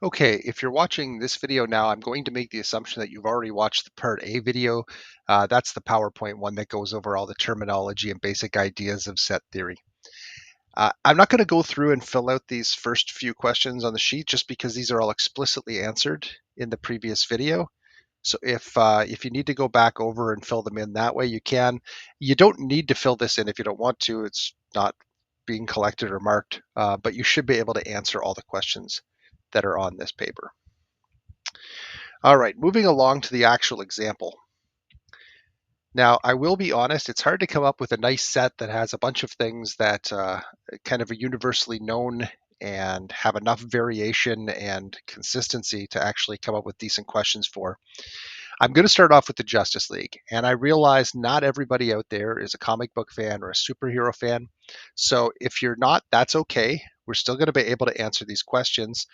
Okay, if you're watching this video now, I'm going to make the assumption that you've already watched the Part A video. That's the PowerPoint one that goes over all the terminology and basic ideas of set theory. I'm not going to go through and fill out these first few questions on the sheet just because these are all explicitly answered in the previous video. So if you need to go back over and fill them in that way, you can. You don't need to fill this in if you don't want to. It's not being collected or marked, but you should be able to answer all the questions that are on this paper. All right, moving along to the actual example. Now, I will be honest, it's hard to come up with a nice set that has a bunch of things that kind of are universally known and have enough variation and consistency to actually come up with decent questions for. I'm going to start off with the Justice League, and I realize not everybody out there is a comic book fan or a superhero fan. So if you're not, that's okay. We're still going to be able to answer these questions.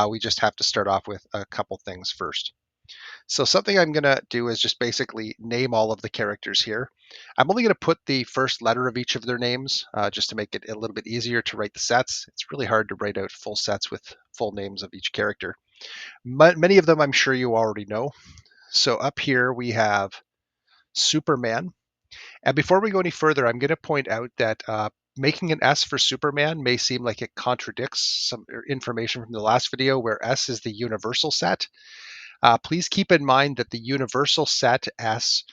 We just have to start off with a couple things first. So something I'm going to do is just basically name all of the characters here. I'm only going to put the first letter of each of their names just to make it a little bit easier to write the sets. It's really hard to write out full sets with full names of each character. Many of them I'm sure you already know. So up here we have Superman. And before we go any further, I'm going to point out that making an S for Superman may seem like it contradicts some information from the last video where S is the universal set. Please keep in mind that the universal set S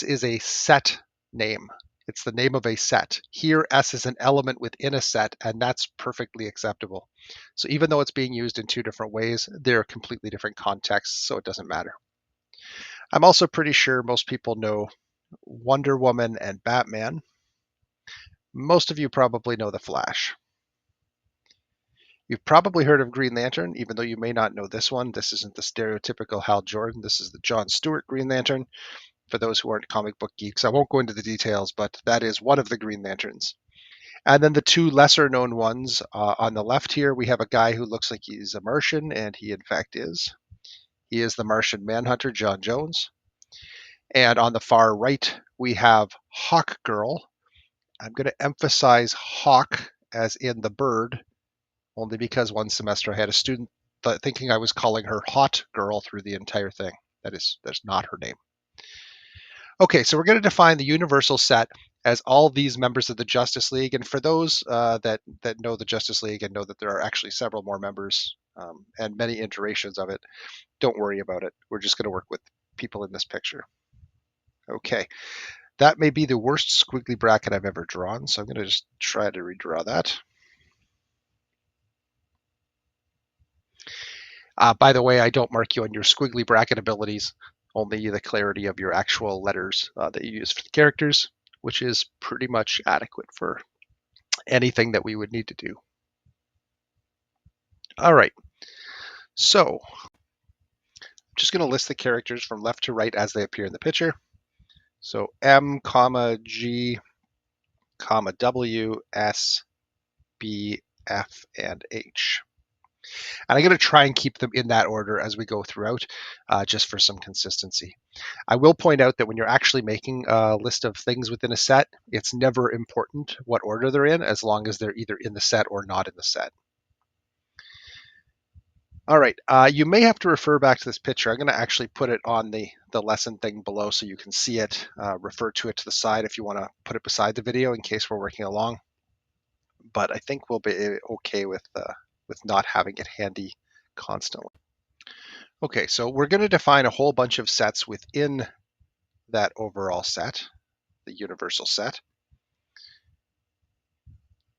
is a set name. It's the name of a set. Here, S is an element within a set, and that's perfectly acceptable. So even though it's being used in two different ways, they're completely different contexts, so it doesn't matter. I'm also pretty sure most people know Wonder Woman and Batman. Most of you probably know the Flash. You've probably heard of Green Lantern, even though you may not know this one. This isn't the stereotypical Hal Jordan. This is the John Stewart Green Lantern. For those who aren't comic book geeks, I won't go into the details, but that is one of the Green Lanterns. And then the two lesser known ones on the left here, we have a guy who looks like he's a Martian, and he in fact is. He is the Martian Manhunter, John Jones. And on the far right, we have Hawk Girl. I'm going to emphasize hawk as in the bird, only because one semester I had a student thinking I was calling her Hot Girl through the entire thing. That's not her name. Okay, so we're going to define the universal set as all these members of the Justice League. And for those that know the Justice League and know that there are actually several more members and many iterations of it, don't worry about it. We're just going to work with people in this picture. Okay, that may be the worst squiggly bracket I've ever drawn, so I'm going to just try to redraw that. By the way, I don't mark you on your squiggly bracket abilities, only the clarity of your actual letters that you use for the characters, which is pretty much adequate for anything that we would need to do. All right, so I'm just going to list the characters from left to right as they appear in the picture. So M, comma, G, comma, W, S, B, F, and H. And I'm going to try and keep them in that order as we go throughout, just for some consistency. I will point out that when you're actually making a list of things within a set, it's never important what order they're in, as long as they're either in the set or not in the set. All right, you may have to refer back to this picture. I'm going to actually put it on the lesson thing below so you can see it. Refer to it to the side if you want to put it beside the video in case we're working along. But I think we'll be okay with not having it handy constantly. Okay, so we're going to define a whole bunch of sets within that overall set, the universal set.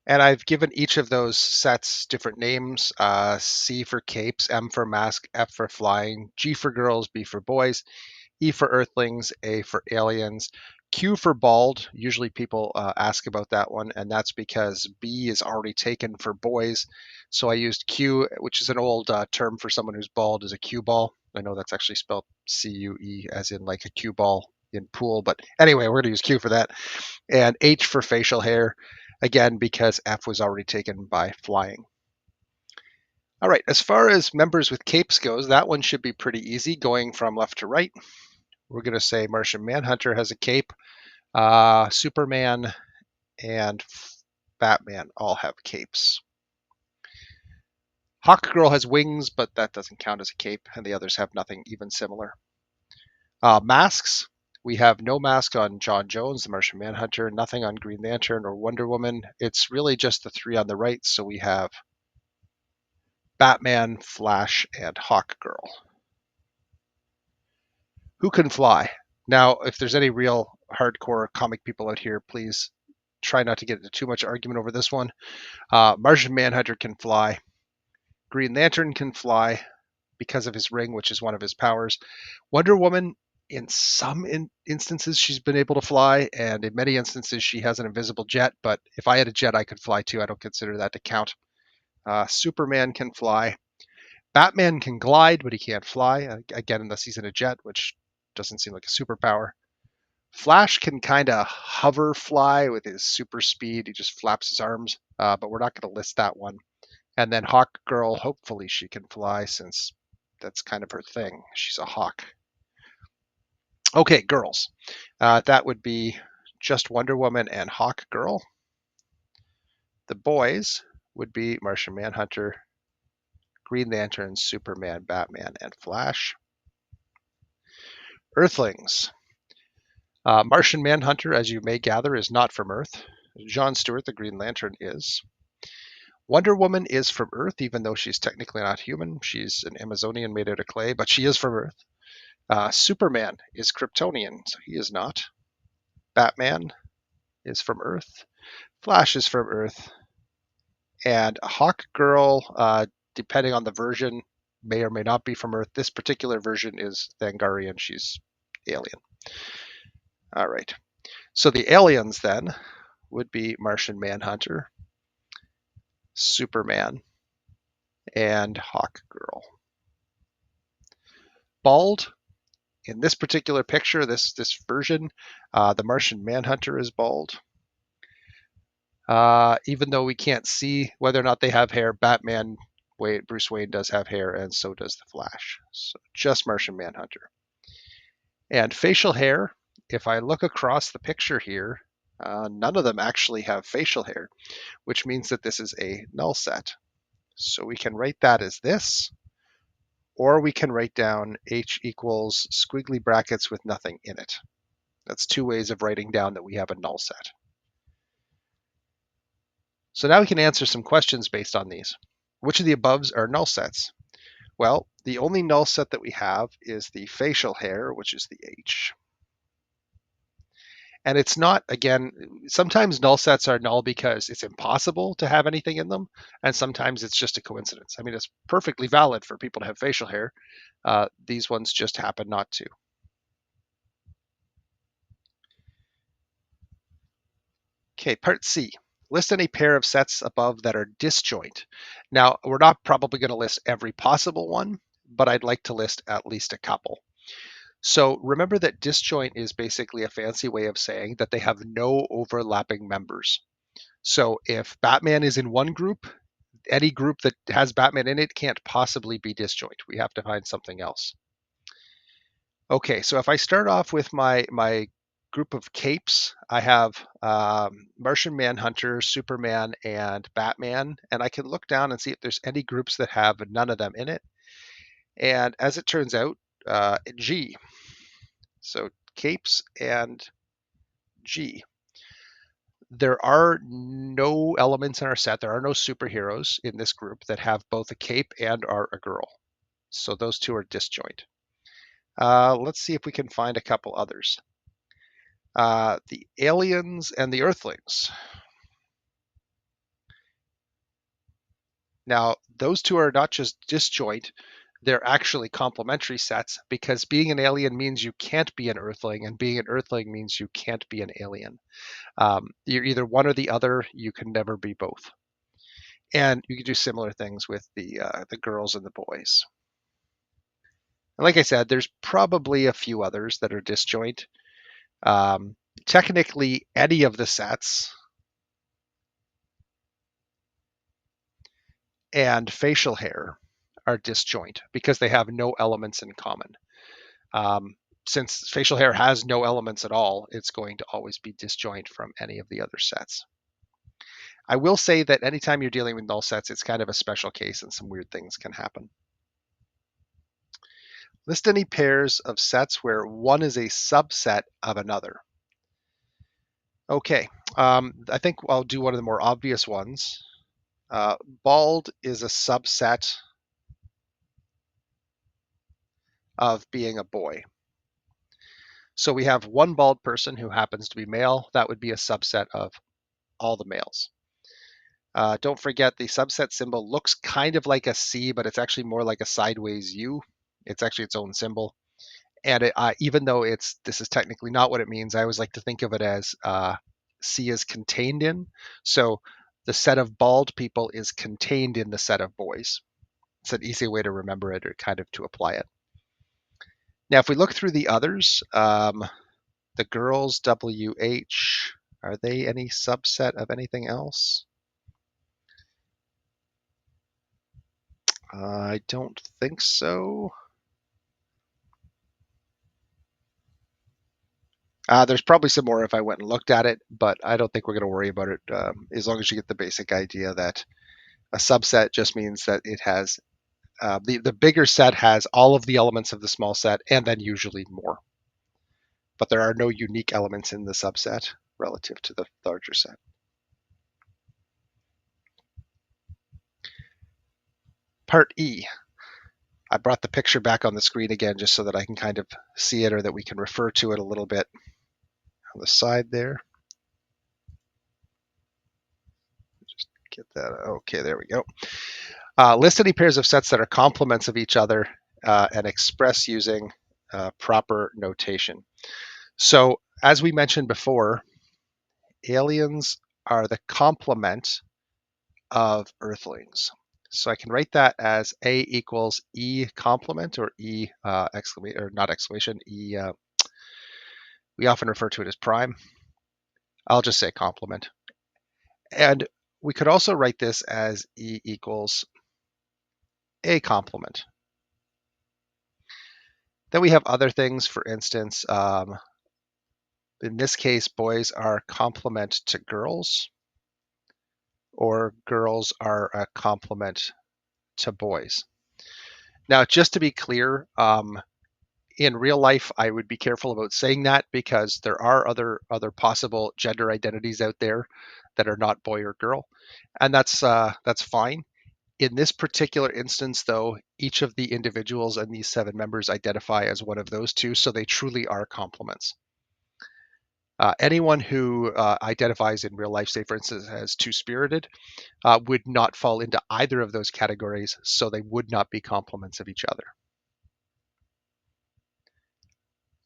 And I've given each of those sets different names, C for capes, M for mask, F for flying, G for girls, B for boys, E for earthlings, A for aliens, Q for bald. Usually people ask about that one, and that's because B is already taken for boys. So I used Q, which is an old term for someone who's bald, is a cue ball. I know that's actually spelled C-U-E, as in like a cue ball in pool. But anyway, we're going to use Q for that. And H for facial hair, again, because F was already taken by flying. All right, as far as members with capes goes, that one should be pretty easy going from left to right. We're going to say Martian Manhunter has a cape. Superman and Batman all have capes. Hawk Girl has wings, but that doesn't count as a cape, and the others have nothing even similar. Masks. We have no mask on John Jones, the Martian Manhunter, nothing on Green Lantern or Wonder Woman. It's really just the three on the right. So we have Batman, Flash, and Hawk Girl. Who can fly? Now, if there's any real hardcore comic people out here, please try not to get into too much argument over this one. Martian Manhunter can fly. Green Lantern can fly because of his ring, which is one of his powers. Wonder Woman, in some instances, she's been able to fly, and in many instances, she has an invisible jet. But if I had a jet, I could fly too. I don't consider that to count. Superman can fly. Batman can glide, but he can't fly. Again, unless he's in a jet, which doesn't seem like a superpower. Flash can kind of hover fly with his super speed. He just flaps his arms, but we're not going to list that one. And then Hawk Girl, hopefully she can fly since that's kind of her thing. She's a hawk. Okay, girls. That would be just Wonder Woman and Hawk Girl. The boys would be Martian Manhunter, Green Lantern, Superman, Batman, and Flash. Earthlings. Martian Manhunter, as you may gather, is not from Earth. John Stewart, the Green Lantern, is. Wonder Woman is from Earth, even though she's technically not human. She's an Amazonian made out of clay, but she is from Earth. Superman is Kryptonian, so he is not. Batman is from Earth. Flash is from Earth. And Hawk Girl, depending on the version, may or may not be from Earth. This particular version is Thangarian. She's alien. All right. So the aliens then would be Martian Manhunter, Superman, and Hawk Girl. Bald. In this particular picture, this version, the Martian Manhunter is bald. Even though we can't see whether or not they have hair, Bruce Wayne does have hair, and so does the Flash. So just Martian Manhunter. And facial hair, if I look across the picture here, none of them actually have facial hair, which means that this is a null set. So we can write that as this, or we can write down H equals squiggly brackets with nothing in it. That's two ways of writing down that we have a null set. So now we can answer some questions based on these. Which of the aboves are null sets? Well, the only null set that we have is the facial hair, which is the H. And it's not, again, sometimes null sets are null because it's impossible to have anything in them, and sometimes it's just a coincidence. I mean, it's perfectly valid for people to have facial hair. These ones just happen not to. Okay, part C. List any pair of sets above that are disjoint. Now, we're not probably going to list every possible one, but I'd like to list at least a couple. So remember that disjoint is basically a fancy way of saying that they have no overlapping members. So if Batman is in one group, any group that has Batman in it can't possibly be disjoint. We have to find something else. Okay, so if I start off with my group of capes, I have Martian Manhunter, Superman, and Batman, and I can look down and see if there's any groups that have none of them in it. And as it turns out, G. So capes and G. There are no elements in our set. There are no superheroes in this group that have both a cape and are a girl. So those two are disjoint. Let's see if we can find a couple others. The aliens and the earthlings. Now, those two are not just disjoint, they're actually complementary sets because being an alien means you can't be an earthling, and being an earthling means you can't be an alien. You're either one or the other. You can never be both. And you can do similar things with the girls and the boys. And like I said, there's probably a few others that are disjoint. Technically, any of the sets and facial hair are disjoint because they have no elements in common. Since facial hair has no elements at all, it's going to always be disjoint from any of the other sets. I will say that anytime you're dealing with null sets, it's kind of a special case and some weird things can happen. List any pairs of sets where one is a subset of another. Okay, I think I'll do one of the more obvious ones. Bald is a subset of being a boy. So we have one bald person who happens to be male. That would be a subset of all the males. Don't forget the subset symbol looks kind of like a C, but it's actually more like a sideways U. It's actually its own symbol. And even though this is technically not what it means, I always like to think of it as C is contained in. So the set of bald people is contained in the set of boys. It's an easy way to remember it or kind of to apply it. Now, if we look through the others, the girls, WH, are they any subset of anything else? I don't think so. There's probably some more if I went and looked at it, but I don't think we're going to worry about it as long as you get the basic idea that a subset just means that it has the bigger set has all of the elements of the small set and then usually more. But there are no unique elements in the subset relative to the larger set. Part E. I brought the picture back on the screen again just so that I can kind of see it or that we can refer to it a little bit on the side there. Just get that. Okay, there we go. List any pairs of sets that are complements of each other and express using proper notation. So, as we mentioned before, aliens are the complement of Earthlings. So I can write that as A equals E complement or E exclamation or not exclamation E. We often refer to it as prime. I'll just say complement. And we could also write this as E equals A complement. Then we have other things, for instance, in this case, boys are complement to girls, or girls are a complement to boys. Now, just to be clear, in real life, I would be careful about saying that because there are other possible gender identities out there that are not boy or girl, and that's fine. In this particular instance, though, each of the individuals and these 7 members identify as one of those two, so they truly are complements. Anyone who identifies in real life, say for instance as two-spirited, would not fall into either of those categories, so they would not be complements of each other.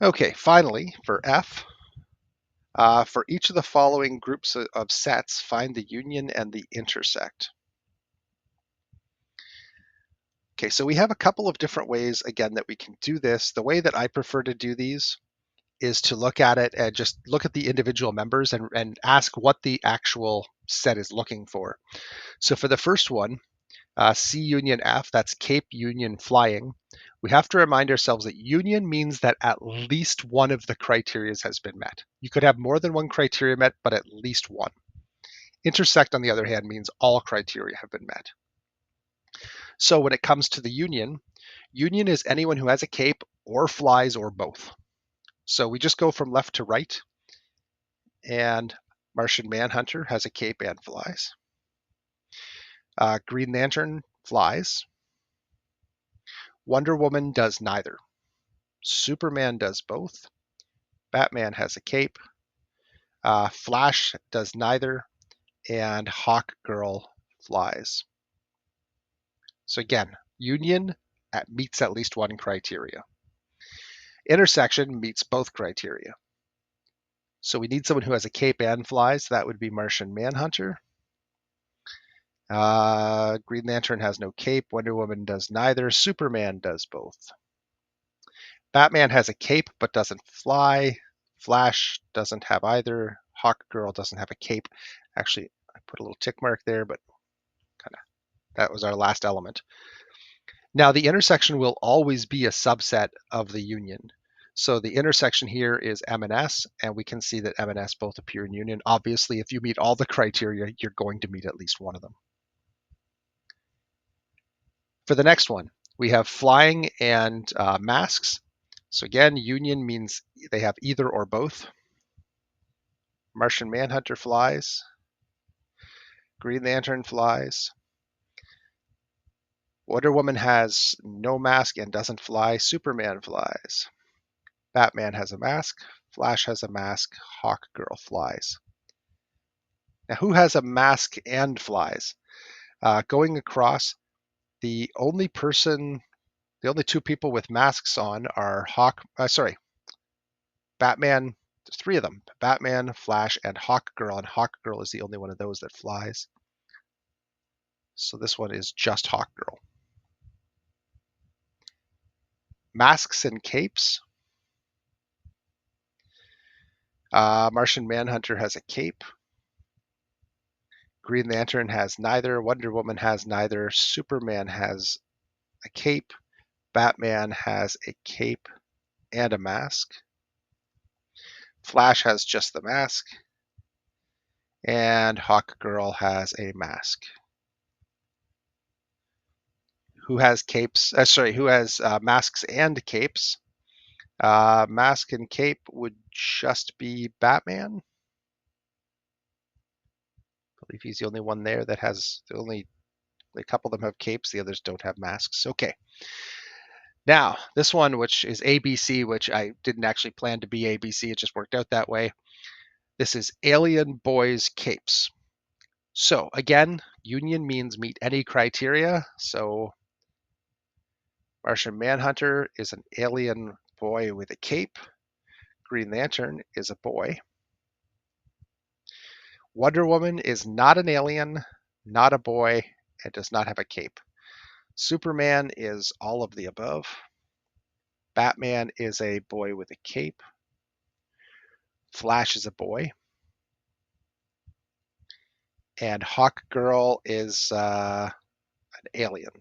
Okay, finally, for F, for each of the following groups of sets, find the union and the intersect. Okay, so we have a couple of different ways, again, that we can do this. The way that I prefer to do these is to look at it and just look at the individual members and ask what the actual set is looking for. So for the first one, C union F, that's Cape Union flying. We have to remind ourselves that union means that at least one of the criteria has been met. You could have more than one criteria met, but at least one. Intersect, on the other hand, means all criteria have been met. So when it comes to the union, union is anyone who has a cape or flies or both. So we just go from left to right, and Martian Manhunter has a cape and flies. Green Lantern flies. Wonder Woman does neither. Superman does both. Batman has a cape. Flash does neither. And Hawkgirl flies. So again, union meets at least one criteria. Intersection meets both criteria. So we need someone who has a cape and flies. That would be Martian Manhunter. Green Lantern has no cape. Wonder Woman does neither. Superman does both. Batman has a cape but doesn't fly. Flash doesn't have either. Hawkgirl doesn't have a cape. Actually, I put a little tick mark there, but kind of that was our last element. Now, the intersection will always be a subset of the union. So the intersection here is M and S, and we can see that M and S both appear in union. Obviously, if you meet all the criteria, you're going to meet at least one of them. For the next one, we have flying and masks. So again, union means they have either or both. Martian Manhunter flies. Green Lantern flies. Wonder Woman has no mask and doesn't fly. Superman flies. Batman has a mask. Flash has a mask. Hawkgirl flies. Now, who has a mask and flies? Going across, the only two people with masks on are Batman. There's three of them: Batman, Flash, and Hawkgirl. And Hawkgirl is the only one of those that flies. So this one is just Hawkgirl. Masks and capes. Martian Manhunter has a cape. Green Lantern has neither. Wonder Woman has neither. Superman has a cape. Batman has a cape and a mask. Flash has just the mask. And Hawkgirl has a mask. Who has capes? Who has masks and capes? Mask and cape would just be Batman. I believe he's the only one there that has a couple of them have capes, the others don't have masks. Okay. Now, this one, which is ABC, which I didn't actually plan to be ABC, it just worked out that way. This is Alien Boys Capes. So again, union means meet any criteria. So Martian Manhunter is an alien boy with a cape. Green Lantern is a boy. Wonder Woman is not an alien, not a boy, and does not have a cape. Superman is all of the above. Batman is a boy with a cape. Flash is a boy. And Hawkgirl is an alien.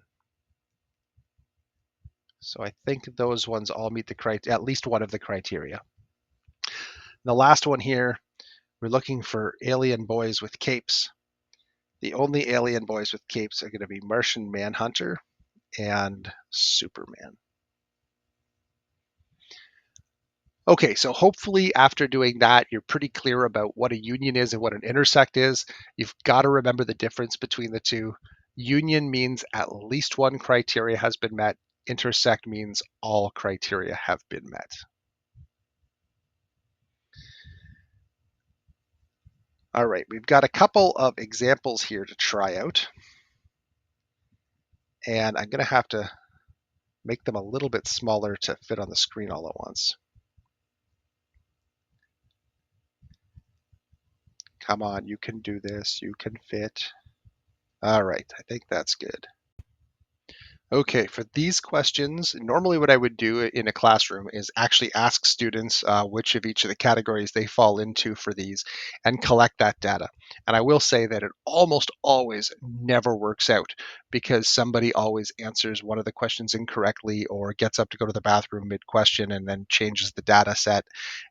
So I think those ones all meet at least one of the criteria. And the last one here, we're looking for alien boys with capes. The only alien boys with capes are going to be Martian Manhunter and Superman. Okay, so hopefully after doing that, you're pretty clear about what a union is and what an intersect is. You've got to remember the difference between the two. Union means at least one criteria has been met. Intersect means all criteria have been met. All right, we've got a couple of examples here to try out. And I'm going to have to make them a little bit smaller to fit on the screen all at once. Come on, you can do this. You can fit. All right, I think that's good. Okay, for these questions, normally what I would do in a classroom is actually ask students which of each of the categories they fall into for these and collect that data. And I will say that it almost always never works out because somebody always answers one of the questions incorrectly or gets up to go to the bathroom mid-question and then changes the data set,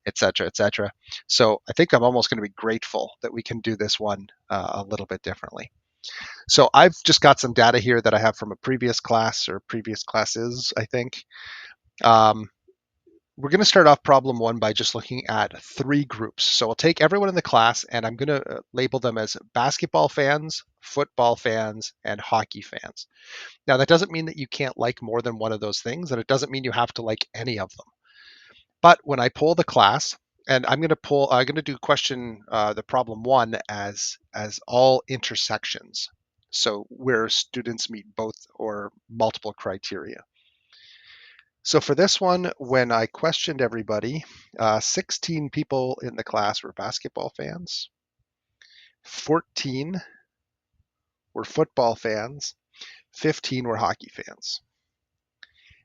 et cetera, et cetera. So I think I'm almost going to be grateful that we can do this one a little bit differently. So I've just got some data here that I have from a previous class or previous classes, I think. Um, we're going to start off problem one by just looking at three groups. So I'll take everyone in the class and I'm going to label them as basketball fans, football fans, and hockey fans. Now, that doesn't mean that you can't like more than one of those things, and it doesn't mean you have to like any of them. But when I poll the class, and I'm going to do the problem one as all intersections. So where students meet both or multiple criteria. So for this one, when I questioned everybody, 16 people in the class were basketball fans, 14 were football fans, 15 were hockey fans.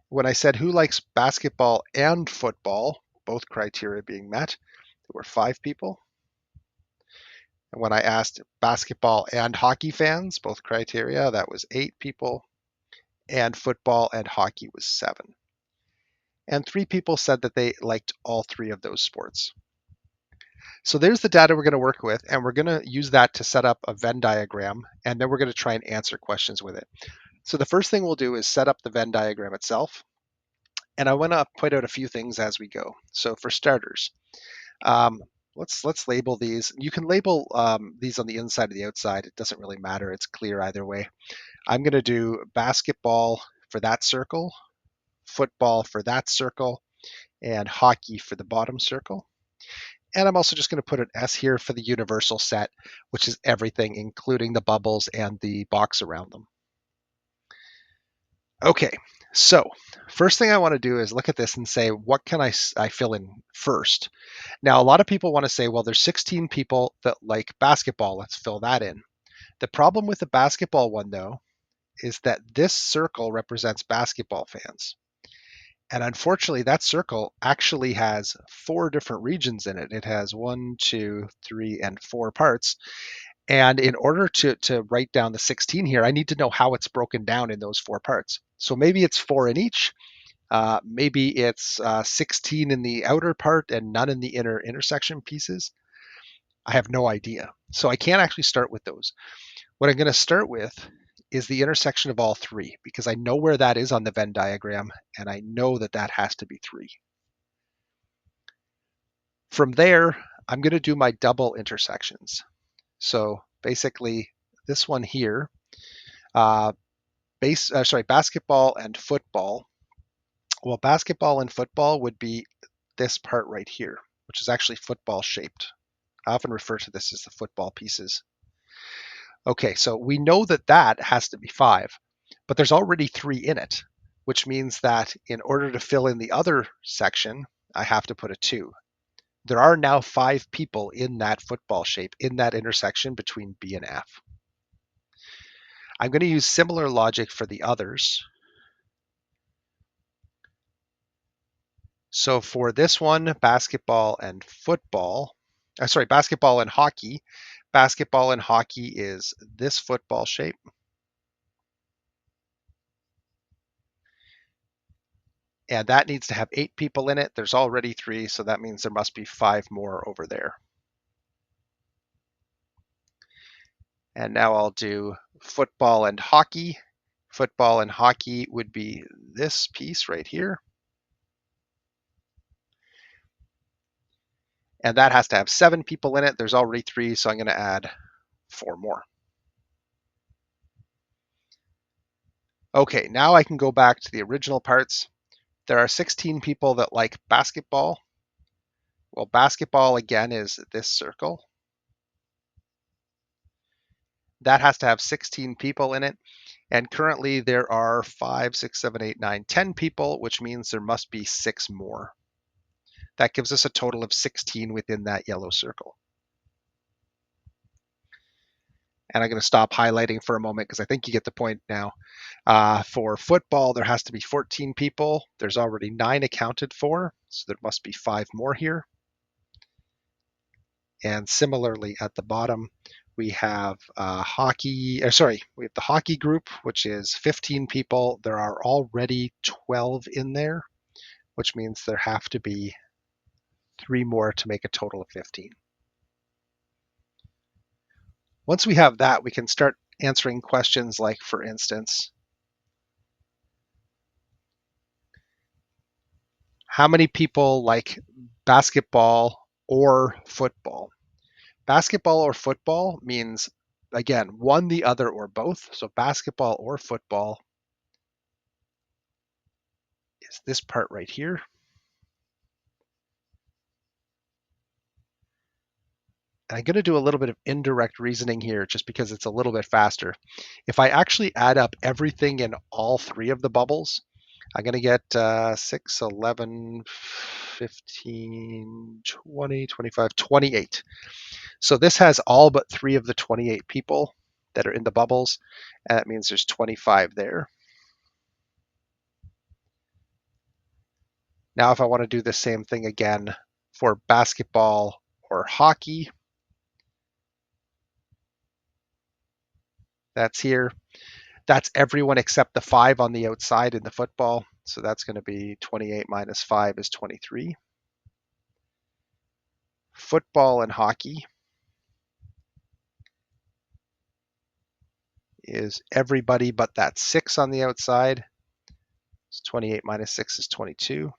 When I said who likes basketball and football, both criteria being met, there were 5 people. And when I asked basketball and hockey fans, both criteria, that was 8 people. And football and hockey was 7. and 3 people said that they liked all 3 of those sports. So there's the data we're going to work with, and we're going to use that to set up a Venn diagram, and then we're going to try and answer questions with it. So the first thing we'll do is set up the Venn diagram itself, and I want to point out a few things as we go. So for starters, um, let's label these. You can label these on the inside or the outside. It doesn't really matter. It's clear either way. I'm going to do basketball for that circle, football for that circle, and hockey for the bottom circle. And I'm also just going to put an S here for the universal set, which is everything, including the bubbles and the box around them. Okay, so first thing I want to do is look at this and say, what can I fill in first? Now, a lot of people want to say, well, there's 16 people that like basketball. Let's fill that in. The problem with the basketball one, though, is that this circle represents basketball fans. And unfortunately, that circle actually has 4 different regions in it. It has 1, 2, 3, and 4 parts. And in order to write down the 16 here, I need to know how it's broken down in those 4 parts. So maybe it's 4 in each. Maybe it's 16 in the outer part and none in the inner intersection pieces. I have no idea. So I can't actually start with those. What I'm going to start with is the intersection of all 3, because I know where that is on the Venn diagram, and I know that that has to be 3. From there, I'm going to do my double intersections. So basically, this one here, basketball and football. Well, basketball and football would be this part right here, which is actually football shaped. I often refer to this as the football pieces. Okay, so we know that that has to be 5, but there's already 3 in it, which means that in order to fill in the other section, I have to put a 2. There are now 5 people in that football shape, in that intersection between B and F. I'm going to use similar logic for the others. So for this one, basketball and hockey. Basketball and hockey is this football shape. And that needs to have 8 people in it. There's already 3, so that means there must be 5 more over there. And now I'll do football and hockey. Football and hockey would be this piece right here. And that has to have 7 people in it. There's already 3, so I'm going to add 4 more. Okay, now I can go back to the original parts. There are 16 people that like basketball. Well, basketball again is this circle. That has to have 16 people in it. And currently there are 5, 6, 7, 8, 9, 10 people, which means there must be 6 more. That gives us a total of 16 within that yellow circle. And I'm going to stop highlighting for a moment because I think you get the point now. For football, there has to be 14 people. There's already 9 accounted for, so there must be 5 more here. And similarly at the bottom, we have we have the hockey group, which is 15 people. There are already 12 in there, which means there have to be 3 more to make a total of 15. Once we have that, we can start answering questions like, for instance, how many people like basketball or football? Basketball or football means, again, one, the other, or both. So basketball or football is this part right here. And I'm going to do a little bit of indirect reasoning here just because it's a little bit faster. If I actually add up everything in all 3 of the bubbles, I'm going to get 6, 11, 15, 20, 25, 28. So this has all but 3 of the 28 people that are in the bubbles, and that means there's 25 there. Now, if I want to do the same thing again for basketball or hockey, that's here. That's everyone except the 5 on the outside in the football. So that's going to be 28 minus 5 is 23. Football and hockey is everybody but that 6 on the outside. So 28 minus 6 is 22.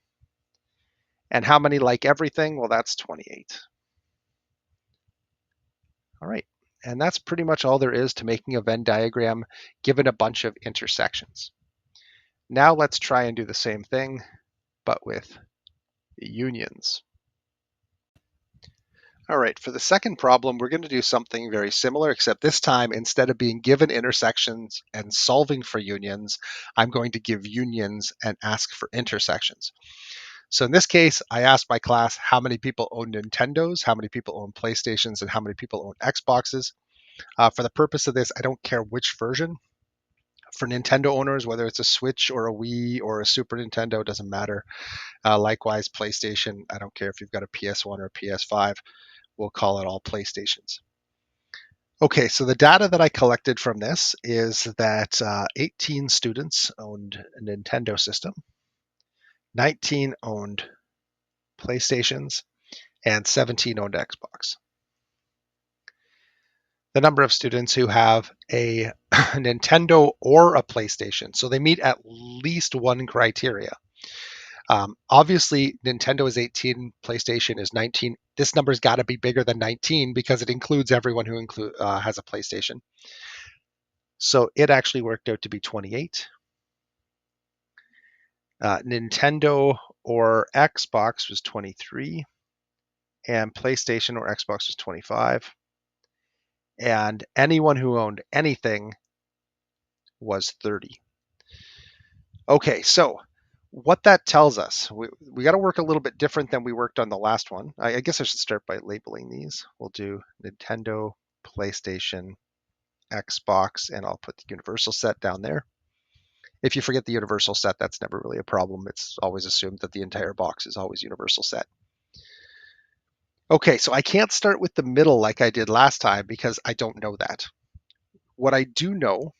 And how many like everything? Well, that's 28. All right. And that's pretty much all there is to making a Venn diagram given a bunch of intersections. Now let's try and do the same thing, but with unions. All right, for the second problem, we're going to do something very similar, except this time, instead of being given intersections and solving for unions, I'm going to give unions and ask for intersections. So in this case, I asked my class how many people own Nintendos, how many people own PlayStations, and how many people own Xboxes. For the purpose of this, I don't care which version. For Nintendo owners, whether it's a Switch or a Wii or a Super Nintendo, doesn't matter. Likewise, PlayStation, I don't care if you've got a PS1 or a PS5, we'll call it all PlayStations. Okay, so the data that I collected from this is that 18 students owned a Nintendo system, 19 owned PlayStations, and 17 owned Xbox. The number of students who have a Nintendo or a PlayStation, so they meet at least one criteria. Obviously, Nintendo is 18, PlayStation is 19. This number's got to be bigger than 19 because it includes everyone who has a PlayStation. So it actually worked out to be 28. Nintendo or Xbox was 23, and PlayStation or Xbox was 25. And anyone who owned anything was 30. Okay, so what that tells us, we got to work a little bit different than we worked on the last one. I guess I should start by labeling these. We'll do Nintendo, PlayStation, Xbox, and I'll put the universal set down there. If you forget the universal set, that's never really a problem. It's always assumed that the entire box is always universal set. Okay, so I can't start with the middle like I did last time because I don't know that. What I do know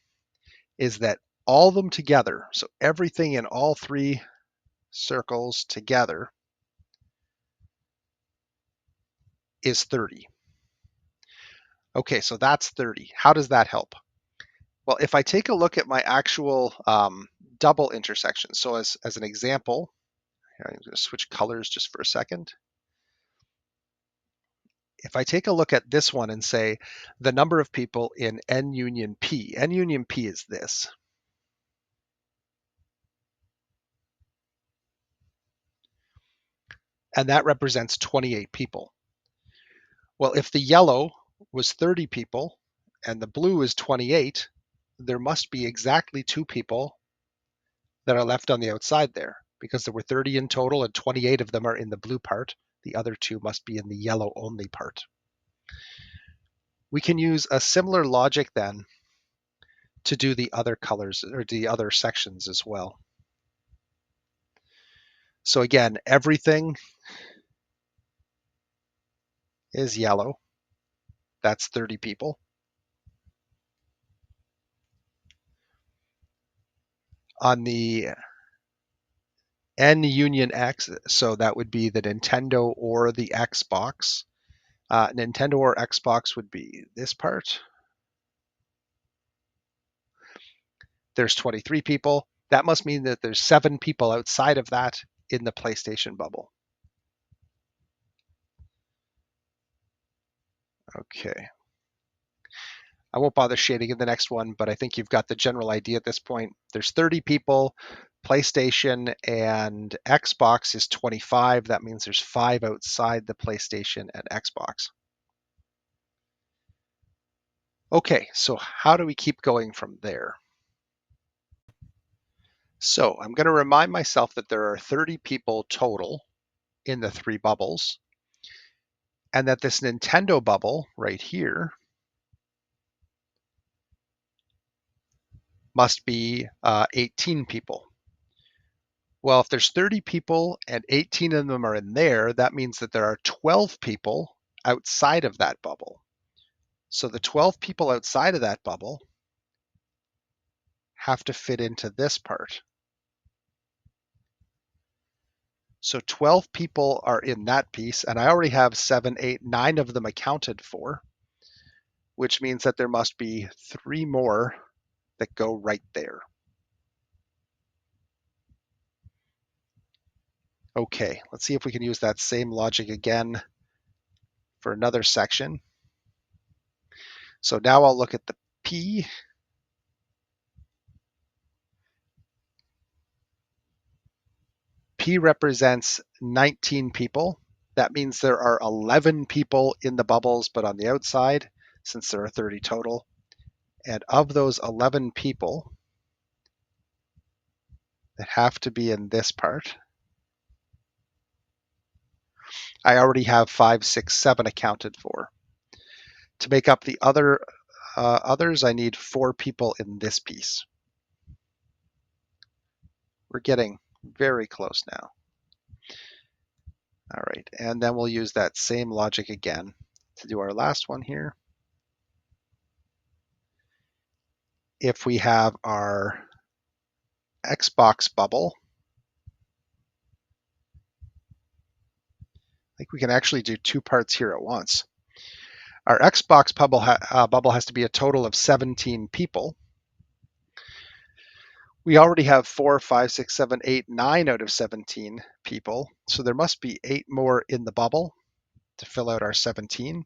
is that all of them together, so everything in all three circles together, is 30. Okay, so that's 30. How does that help? Well, if I take a look at my actual double intersection, so as an example, I'm going to switch colors just for a second. If I take a look at this one and say the number of people in N union P is this. And that represents 28 people. Well, if the yellow was 30 people and the blue is 28, there must be exactly 2 people that are left on the outside there because there were 30 in total and 28 of them are in the blue part. The other 2 must be in the yellow only part. We can use a similar logic then to do the other colors or the other sections as well. So again, everything is yellow. That's 30 people. On the N union X, so that would be the Nintendo or the Xbox. Nintendo or Xbox would be this part. There's 23 people. That must mean that there's 7 people outside of that in the PlayStation bubble. Okay. I won't bother shading in the next one, but I think you've got the general idea at this point. There's 30 people. PlayStation and Xbox is 25. That means there's 5 outside the PlayStation and Xbox. Okay, so how do we keep going from there? So I'm going to remind myself that there are 30 people total in the 3 bubbles, and that this Nintendo bubble right here must be 18 people. Well, if there's 30 people and 18 of them are in there, that means that there are 12 people outside of that bubble. So the 12 people outside of that bubble have to fit into this part. So 12 people are in that piece, and I already have 7, 8, 9 of them accounted for, which means that there must be 3 more that go right there. Okay, let's see if we can use that same logic again for another section. So now I'll look at the P. P represents 19 people. That means there are 11 people in the bubbles, but on the outside, since there are 30 total. And of those 11 people that have to be in this part, I already have 5, 6, 7 accounted for. To make up the others, I need 4 people in this piece. We're getting very close now. All right, and then we'll use that same logic again to do our last one here. If we have our Xbox bubble, I think we can actually do 2 parts here at once. Our Xbox bubble has to be a total of 17 people. We already have 4, 5, 6, 7, 8, 9 out of 17 people. So there must be 8 more in the bubble to fill out our 17.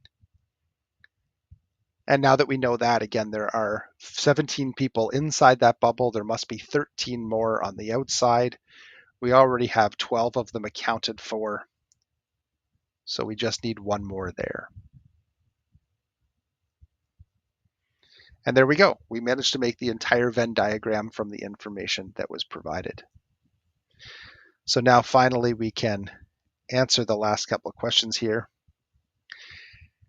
And now that we know that, again, there are 17 people inside that bubble. There must be 13 more on the outside. We already have 12 of them accounted for. So we just need 1 more there. And there we go. We managed to make the entire Venn diagram from the information that was provided. So now finally we can answer the last couple of questions here.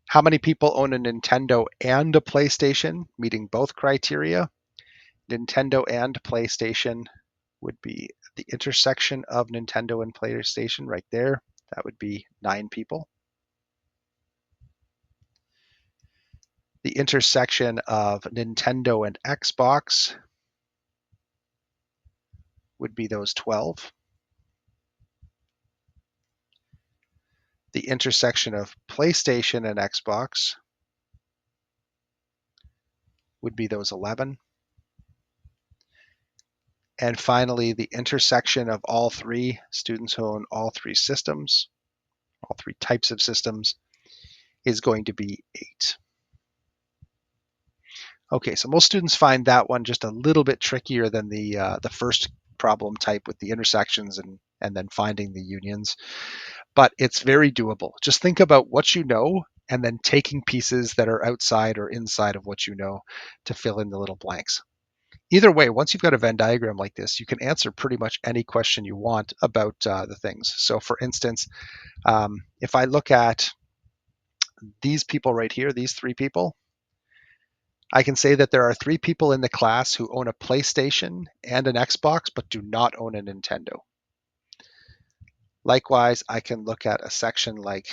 How many people own a Nintendo and a PlayStation, meeting both criteria? Nintendo and PlayStation would be the intersection of Nintendo and PlayStation right there. That would be 9 people. The intersection of Nintendo and Xbox would be those 12. The intersection of PlayStation and Xbox would be those 11. And finally, the intersection of all 3 students who own all 3 systems, all 3 types of systems, is going to be 8. Okay, so most students find that one just a little bit trickier than the first problem type with the intersections and then finding the unions, but it's very doable. Just think about what you know and then taking pieces that are outside or inside of what you know to fill in the little blanks. Either way, once you've got a Venn diagram like this, you can answer pretty much any question you want about the things. So for instance, if I look at these people right here, these 3 people, I can say that there are 3 people in the class who own a PlayStation and an Xbox, but do not own a Nintendo. Likewise, I can look at a section like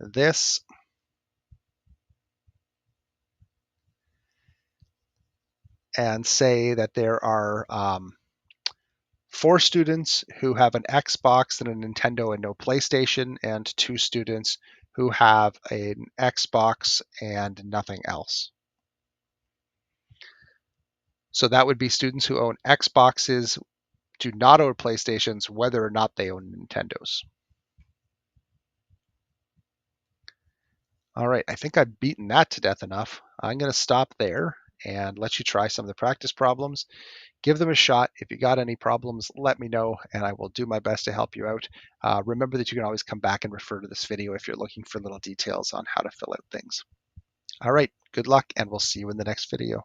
this and say that there are 4 students who have an Xbox and a Nintendo and no PlayStation, and 2 students who have an Xbox and nothing else. So that would be students who own Xboxes, do not own PlayStations, whether or not they own Nintendos. All right, I think I've beaten that to death enough. I'm going to stop there and let you try some of the practice problems. Give them a shot. If you got any problems, let me know and I will do my best to help you out. Remember that you can always come back and refer to this video if you're looking for little details on how to fill out things. All right, good luck and we'll see you in the next video.